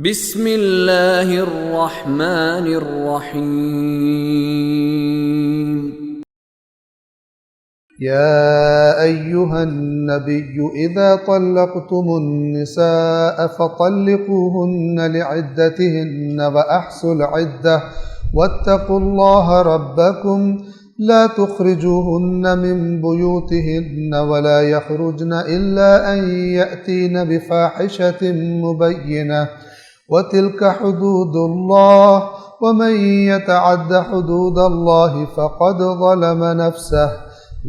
بسم اللہ الرحمن الرحیم يا أيها النبي إذا طلقتم النساء فطلقوهن لعدتهن وأحصوا العدة واتقوا الله ربكم لا تخرجوهن من بيوتهن ولا يخرجن إلا أن يأتين بفاحشة مبينة وتلك حدود الله ومن يتعد حدود الله فقد ظلم نفسه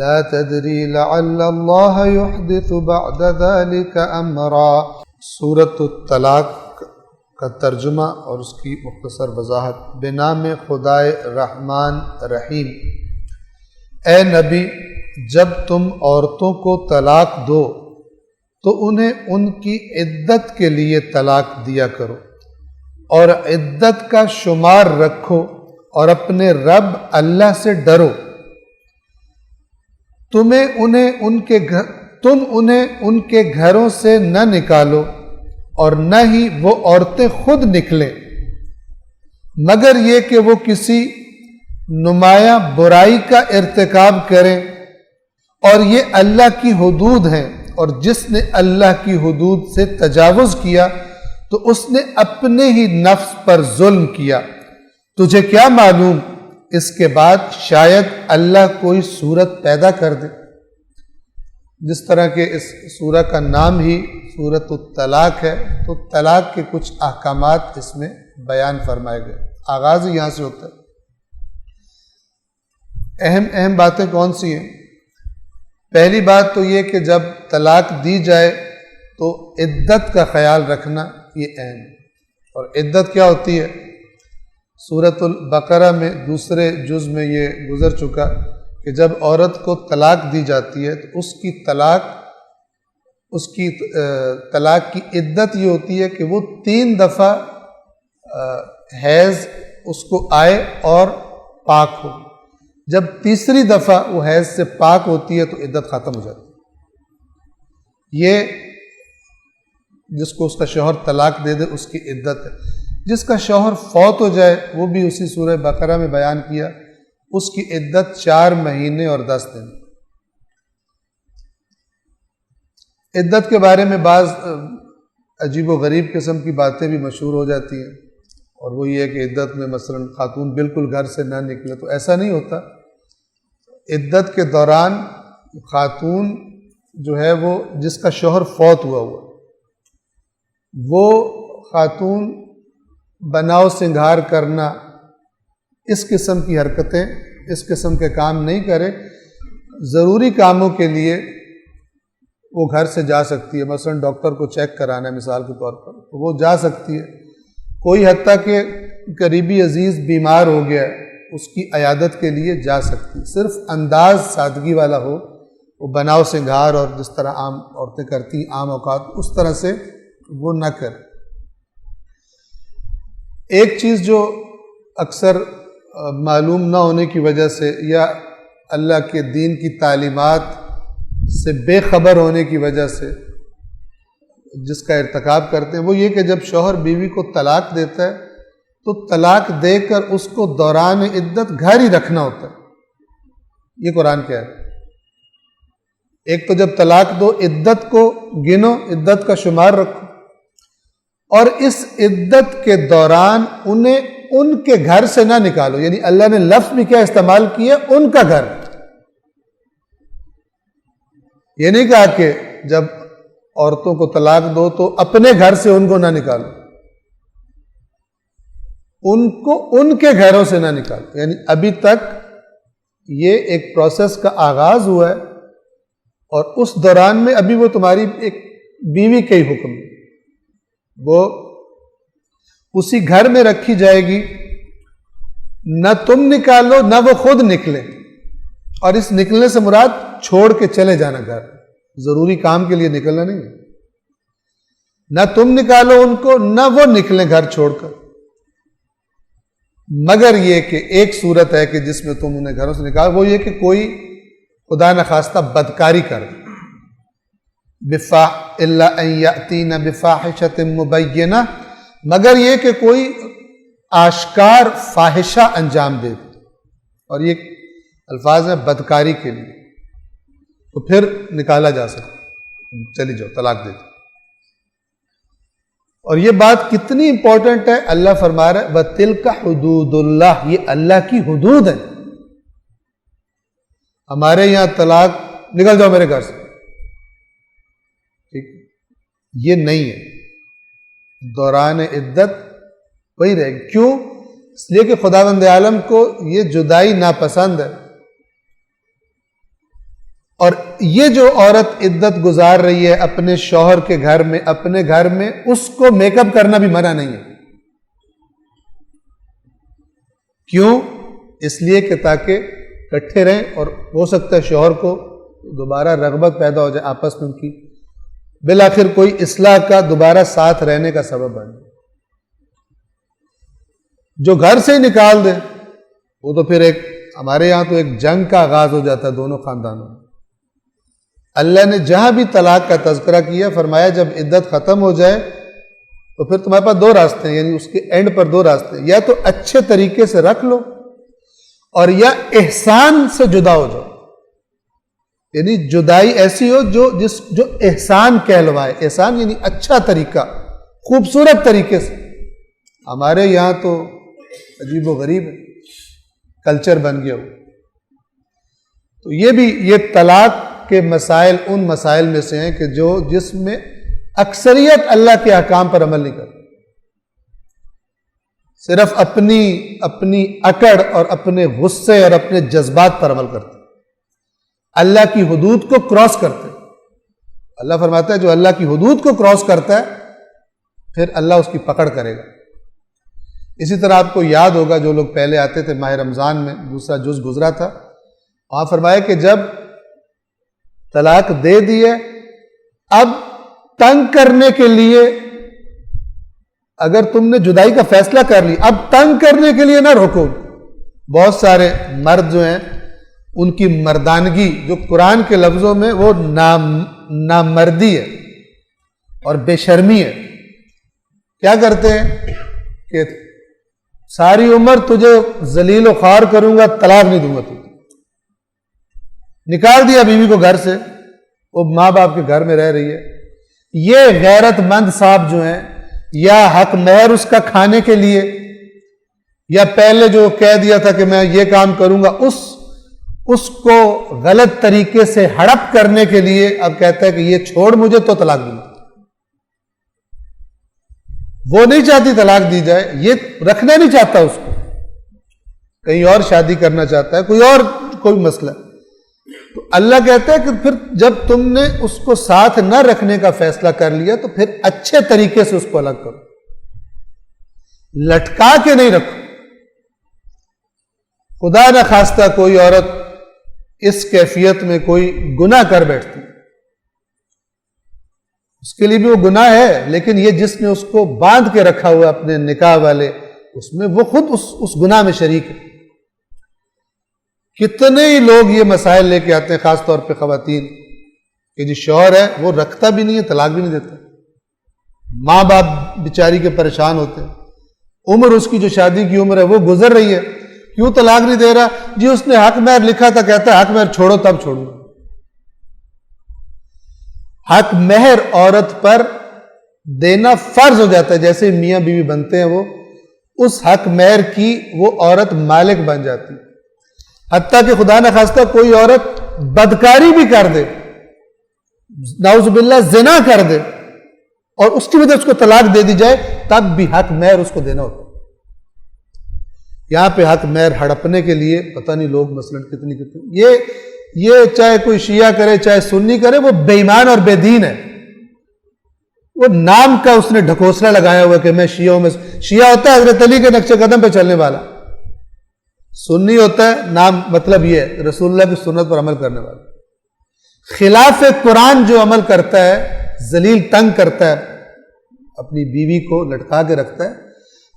لا تدری لعل اللہ یحدث بعد ذلك امرا۔ سورۃ الطلاق کا ترجمہ اور اس کی مختصر وضاحت۔ بنام خدائے رحمان رحیم۔ اے نبی، جب تم عورتوں کو طلاق دو تو انہیں ان کی عدت کے لیے طلاق دیا کرو اور عدت کا شمار رکھو اور اپنے رب اللہ سے ڈرو۔ تم انہیں ان کے گھروں سے نہ نکالو اور نہ ہی وہ عورتیں خود نکلیں، مگر یہ کہ وہ کسی نمایاں برائی کا ارتکاب کریں، اور یہ اللہ کی حدود ہیں، اور جس نے اللہ کی حدود سے تجاوز کیا تو اس نے اپنے ہی نفس پر ظلم کیا۔ تجھے کیا معلوم اس کے بعد شاید اللہ کوئی صورت پیدا کر دے۔ جس طرح کہ اس سورہ کا نام ہی سورۃ الطلاق ہے، تو طلاق کے کچھ احکامات اس میں بیان فرمائے گئے۔ آغاز ہی یہاں سے ہوتا ہے۔ اہم باتیں کون سی ہیں؟ پہلی بات تو یہ کہ جب طلاق دی جائے تو عدت کا خیال رکھنا یہ اہم ہے۔ اور عدت کیا ہوتی ہے؟ سورۃ البقرہ میں دوسرے جز میں یہ گزر چکا کہ جب عورت کو طلاق دی جاتی ہے تو اس کی طلاق کی عدت یہ ہوتی ہے کہ وہ 3 دفعہ حیض اس کو آئے اور پاک ہو۔ جب تیسری دفعہ وہ حیض سے پاک ہوتی ہے تو عدت ختم ہو جاتی ہے۔ یہ جس کو اس کا شوہر طلاق دے دے اس کی عدت ہے۔ جس کا شوہر فوت ہو جائے وہ بھی اسی سورہ بقرہ میں بیان کیا، اس کی عدت 4 مہینے اور 10 دن۔ عدت کے بارے میں بعض عجیب و غریب قسم کی باتیں بھی مشہور ہو جاتی ہیں، اور وہ یہ ہے کہ عدت میں مثلا خاتون بالکل گھر سے نہ نکلے، تو ایسا نہیں ہوتا۔ عدت کے دوران خاتون جو ہے وہ جس کا شوہر فوت ہوا وہ خاتون بناؤ سنگھار کرنا، اس قسم کی حرکتیں، اس قسم کے کام نہیں کرے۔ ضروری کاموں کے لیے وہ گھر سے جا سکتی ہے، مثلا ڈاکٹر کو چیک کرانا ہے مثال کے طور پر، تو وہ جا سکتی ہے۔ کوئی حتیٰ کہ قریبی عزیز بیمار ہو گیا ہے، اس کی عیادت کے لیے جا سکتی ہے، صرف انداز سادگی والا ہو، وہ بناؤ سنگھار اور جس طرح عام عورتیں کرتی ہیں عام اوقات اس طرح سے وہ نہ کرے۔ ایک چیز جو اکثر معلوم نہ ہونے کی وجہ سے یا اللہ کے دین کی تعلیمات سے بے خبر ہونے کی وجہ سے جس کا ارتکاب کرتے ہیں، وہ یہ کہ جب شوہر بیوی کو طلاق دیتا ہے تو طلاق دے کر اس کو دوران عدت گھر ہی رکھنا ہوتا ہے۔ یہ قرآن کہہ رہا ہے۔ ایک تو جب طلاق دو عدت کو گنو، عدت کا شمار رکھو، اور اس عدت کے دوران انہیں ان کے گھر سے نہ نکالو، یعنی اللہ نے لفظ بھی کیا استعمال کیا؟ ان کا گھر۔ یہ نہیں کہا کہ جب عورتوں کو طلاق دو تو اپنے گھر سے ان کو نہ نکالو، ان کو ان کے گھروں سے نہ نکالو، یعنی ابھی تک یہ ایک پروسیس کا آغاز ہوا ہے، اور اس دوران میں ابھی وہ تمہاری ایک بیوی کا ہی حکم ہے، وہ اسی گھر میں رکھی جائے گی، نہ تم نکالو نہ وہ خود نکلے۔ اور اس نکلنے سے مراد چھوڑ کے چلے جانا گھر، ضروری کام کے لیے نکلنا نہیں ہے۔ نہ تم نکالو ان کو نہ وہ نکلیں گھر چھوڑ کر، مگر یہ کہ ایک صورت ہے کہ جس میں تم انہیں گھروں سے نکالو، وہ یہ کہ کوئی خدا نخواستہ بدکاری کر الا ان یاتین بفاحشۃ مبینہ، مگر یہ کہ کوئی آشکار فاحشہ انجام دے دے، اور یہ الفاظ ہیں بدکاری کے لیے، تو پھر نکالا جا سکتا، چلی جاؤ، طلاق دے دو۔ اور یہ بات کتنی امپورٹنٹ ہے، اللہ فرما رہا ہے وَتِلْكَ حُدُودُ اللَّهِ، یہ اللہ کی حدود ہے۔ ہمارے یہاں طلاق نکل جاؤ میرے گھر سے، ٹھیک، یہ نہیں ہے، دوران عدت وہی رہے گی۔ کیوں؟ اس لیے کہ خداوند عالم کو یہ جدائی ناپسند ہے، اور یہ جو عورت عدت گزار رہی ہے اپنے شوہر کے گھر میں، اپنے گھر میں، اس کو میک اپ کرنا بھی منع نہیں ہے۔ کیوں؟ اس لیے کہ تاکہ اکٹھے رہیں، اور ہو سکتا ہے شوہر کو دوبارہ رغبت پیدا ہو جائے آپس میں ان کی، بالآخر کوئی اصلاح کا دوبارہ ساتھ رہنے کا سبب بن جائے۔ جو گھر سے ہی نکال دے وہ تو پھر ہمارے یہاں تو ایک جنگ کا آغاز ہو جاتا ہے دونوں خاندانوں میں۔ اللہ نے جہاں بھی طلاق کا تذکرہ کیا فرمایا جب عدت ختم ہو جائے تو پھر تمہارے پاس دو راستے ہیں، یعنی اس کے اینڈ پر دو راستے ہیں، یا تو اچھے طریقے سے رکھ لو اور یا احسان سے جدا ہو جاؤ، یعنی جدائی ایسی ہو جو احسان کہلوائے۔ احسان یعنی اچھا طریقہ، خوبصورت طریقے سے۔ ہمارے یہاں تو عجیب و غریب ہے، کلچر بن گیا ہو۔ تو یہ طلاق کے مسائل ان مسائل میں سے ہیں کہ جس میں اکثریت اللہ کے احکام پر عمل نہیں کرتی، صرف اپنی اکڑ اور اپنے غصے اور اپنے جذبات پر عمل کرتے، اللہ کی حدود کو کراس کرتے۔ اللہ فرماتا ہے جو اللہ کی حدود کو کراس کرتا ہے پھر اللہ اس کی پکڑ کرے گا۔ اسی طرح آپ کو یاد ہوگا جو لوگ پہلے آتے تھے، ماہ رمضان میں دوسرا جز گزرا تھا، وہاں فرمایا کہ جب طلاق دے دیے، اب تنگ کرنے کے لیے، اگر تم نے جدائی کا فیصلہ کر لی، اب تنگ کرنے کے لیے نہ روکو۔ بہت سارے مرد جو ہیں ان کی مردانگی جو قرآن کے لفظوں میں وہ نامردی ہے اور بے شرمی ہے۔ کیا کرتے ہیں کہ ساری عمر تجھے ذلیل و خوار کروں گا، طلاق نہیں دوں گا، تجھے نکال دیا بیوی کو گھر سے، وہ ماں باپ کے گھر میں رہ رہی ہے۔ یہ غیرت مند صاحب جو ہیں، یا حق مہر اس کا کھانے کے لیے، یا پہلے جو کہہ دیا تھا کہ میں یہ کام کروں گا، اس کو غلط طریقے سے ہڑپ کرنے کے لیے اب کہتا ہے کہ یہ چھوڑ مجھے تو طلاق دوں گا۔ وہ نہیں چاہتی طلاق دی جائے، یہ رکھنا نہیں چاہتا، اس کو کہیں اور شادی کرنا چاہتا ہے، کوئی مسئلہ۔ تو اللہ کہتا ہے کہ پھر جب تم نے اس کو ساتھ نہ رکھنے کا فیصلہ کر لیا تو پھر اچھے طریقے سے اس کو الگ کرو، لٹکا کے نہیں رکھو۔ خدا نہ خواستہ کوئی عورت اس کیفیت میں کوئی گناہ کر بیٹھتی، اس کے لیے بھی وہ گناہ ہے، لیکن یہ جس نے اس کو باندھ کے رکھا ہوا اپنے نکاح والے، اس میں وہ خود اس گناہ میں شریک ہے۔ کتنے ہی لوگ یہ مسائل لے کے آتے ہیں، خاص طور پہ خواتین، کہ جی شوہر ہے وہ رکھتا بھی نہیں ہے، طلاق بھی نہیں دیتا، ماں باپ بیچاری کے پریشان ہوتے ہیں، عمر اس کی جو شادی کی عمر ہے وہ گزر رہی ہے، کیوں طلاق نہیں دے رہا؟ جی اس نے حق مہر لکھا تھا، کہتا ہے حق مہر چھوڑو تب چھوڑوں۔ حق مہر عورت پر دینا فرض ہو جاتا ہے، جیسے میاں بیوی بنتے ہیں وہ اس حق مہر کی وہ عورت مالک بن جاتی ہے۔ حتیٰ کہ خدا نہ خواستہ کوئی عورت بدکاری بھی کر دے، نعوذ باللہ زنا کر دے، اور اس کی وجہ سے اس کو طلاق دے دی جائے، تب بھی حق مہر اس کو دینا ہوتا ہے۔ یہاں پہ حق مہر ہڑپنے کے لیے پتہ نہیں لوگ مثلاً کتنی یہ چاہے کوئی شیعہ کرے چاہے سنی کرے، وہ بے ایمان اور بے دین ہے۔ وہ نام کا اس نے ڈھکوسلا لگایا ہوا کہ میں شیعوں میں، شیعہ ہوتا ہے حضرت علی کے نقش قدم پہ چلنے والا، سنی ہوتا ہے نام مطلب یہ ہے رسول اللہ کی سنت پر عمل کرنے والا۔ خلاف قرآن جو عمل کرتا ہے، ذلیل تنگ کرتا ہے، اپنی بیوی کو لٹکا کے رکھتا ہے،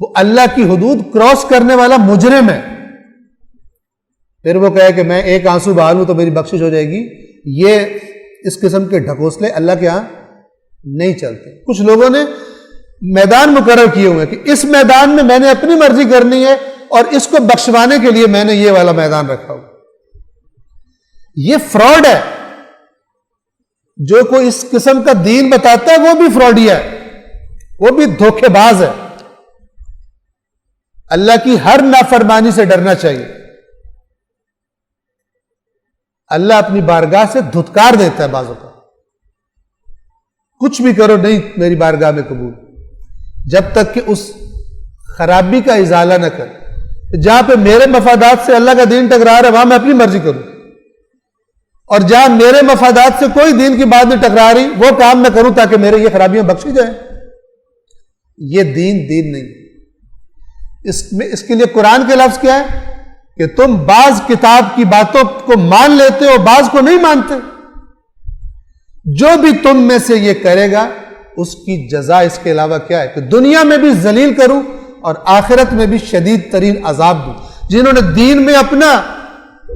وہ اللہ کی حدود کراس کرنے والا مجرم ہے۔ پھر وہ کہے کہ میں ایک آنسو بہا لوں تو میری بخشش ہو جائے گی، یہ اس قسم کے ڈھکوسلے اللہ کے ہاں نہیں چلتے۔ کچھ لوگوں نے میدان مقرر کیے ہوئے ہیں کہ اس میدان میں نے اپنی مرضی کرنی ہے اور اس کو بخشوانے کے لیے میں نے یہ والا میدان رکھا ہوا. یہ فراڈ ہے. جو کوئی اس قسم کا دین بتاتا ہے وہ بھی فراڈیا ہے, وہ بھی دھوکے باز ہے. اللہ کی ہر نافرمانی سے ڈرنا چاہیے. اللہ اپنی بارگاہ سے دھتکار دیتا ہے بعضوں کا. کچھ بھی کرو نہیں میری بارگاہ میں قبول, جب تک کہ اس خرابی کا ازالہ نہ کر. جہاں پہ میرے مفادات سے اللہ کا دین ٹکرا رہا ہے وہاں میں اپنی مرضی کروں, اور جہاں میرے مفادات سے کوئی دین کی بات نہیں ٹکرا رہی وہ کام میں کروں تاکہ میرے یہ خرابیاں بخشی جائیں. یہ دین نہیں. اس کے لیے قرآن کے لفظ کیا ہے کہ تم بعض کتاب کی باتوں کو مان لیتے ہو, بعض کو نہیں مانتے. جو بھی تم میں سے یہ کرے گا اس کی جزا اس کے علاوہ کیا ہے کہ دنیا میں بھی ذلیل کروں اور آخرت میں بھی شدید ترین عذاب دوں. جنہوں نے دین میں اپنا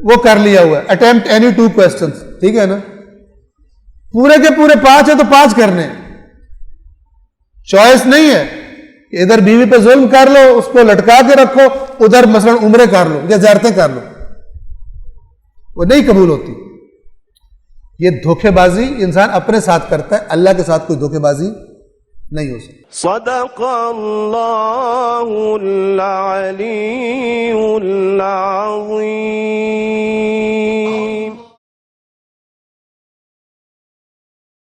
وہ کر لیا ہوا ہے, اٹیمپٹ اینی 2 کوسچنز, ٹھیک ہے نا, پورے کے پورے 5 ہے تو 5 کرنے, چوائس نہیں ہے کہ ادھر بیوی پہ ظلم کر لو اس کو لٹکا کے رکھو, ادھر مثلا عمرے کر لو یا زیارتیں کر لو, وہ نہیں قبول ہوتی. یہ دھوکے بازی انسان اپنے ساتھ کرتا ہے, اللہ کے ساتھ کوئی دھوکے بازی نہیں ہو سکتی. صدق اللہ العلی العظیم.